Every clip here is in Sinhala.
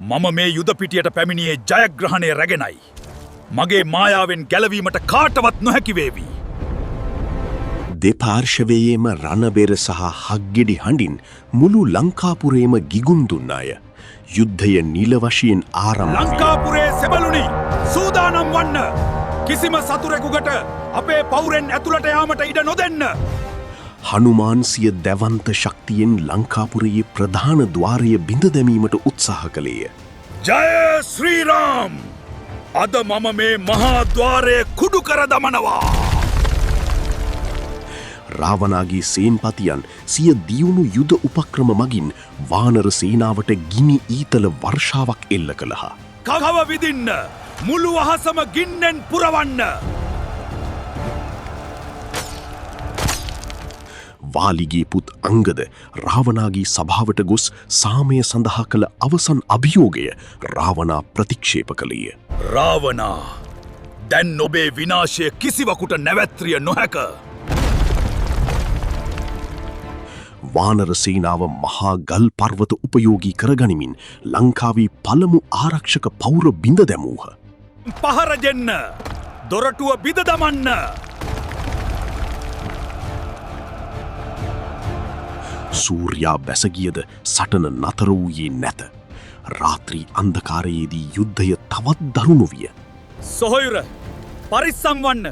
මම මේ යුද පිටියට පැමිණියේ ජයග්‍රහණය රැගෙනයි. මගේ මායාවෙන් ගැලවීමට කාටවත් නොහැකි වේවි. දෙපාර්ශවයේම රණබෙර සහ හක්ගෙඩි හඬින් මුළු ලංකාපුරේම ගිගුම් දුන්නාය. යුද්ධය නිල වශයෙන් ආරම්භ. ලංකාපුරේ සෙබළුනි සූදානම් වන්න. කිසිම සතුරෙකුට අපේ පවුරෙන් ඇතුළට යාමට ඉඩ නොදෙන්න. හනුමාන්සිය දැවන්ත ශක්තියෙන් ලංකාපුරයේ ප්‍රධාන ద్వාරය බිඳ දැමීමට උත්සාහ කළේය. ජය ශ්‍රීරාම්! අද මම මේ මහා ద్వාරය කුඩු කර දමනවා. රාවණාගේ සේන්පතියන් සිය දියුණු යුද උපක්‍රම මගින් වානර සේනාවට ගිනි ඊතල වර්ෂාවක් එල්ල කළහා. කව විදින්න! මුළු අහසම ගින්නෙන් පුරවන්න! වාලිගේ පුත් අංගද රාවණාගේ සභාවට ගොස් සාමය සඳහා කළ අවසන් අභියෝගය රාවණා ප්‍රතික්ෂේප කළේය. රාවණා! දැන් ඔබේ විනාශය කිසිවකුට නැවැත්‍රිය නොහැක. වානර සේනාව මහා ගල් පර්වත උපයෝගී කරගනිමින් ලංකාවේ පළමු ආරක්ෂක පවුර බිඳ දැමූහ. පහර දෙන්න! දොරටුව බිඳ දමන්න! සූර්යා බැසගියද සටන නතර වූයේ නැත. රාත්‍රී අන්ධකාරයේදී යුද්ධය තවත් දරුණු විය. සොහොයුර! පරිස්සම් වන්න!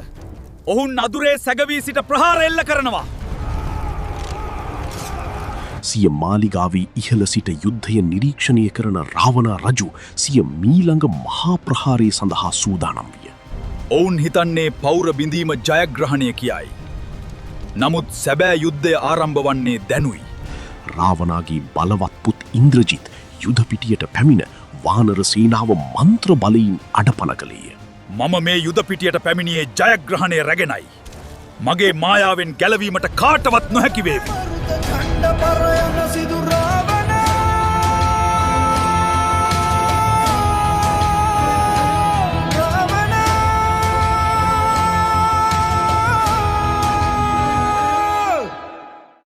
ඔවුන් අදුරේ සැගවී සිට ප්‍රහාර එල්ල කරනවා. සිය මාලිගාවේ ඉහළ සිට යුද්ධය නිරීක්ෂණය කරන රාවණා රජු සිය මීළඟ මහා ප්‍රහාරය සඳහා සූදානම් විය. ඔවුන් හිතන්නේ පවුර බිඳීම ජයග්‍රහණය කියයි. නමුත් සැබෑ යුද්ධය ආරම්භ වන්නේ දැනුයි. රාවණාගේ බලවත් පුත් ඉන්ද්‍රජිත් යුද පිටියට පැමිණ වානර සේනාව මන්ත්‍ර බලයෙන් අඩපණ කළේය. මම මේ යුද පිටියට පැමිණියේ ජයග්‍රහණය රැගෙනයි. මගේ මායාවෙන් ගැලවීමට කාටවත් නොහැකි වේවි.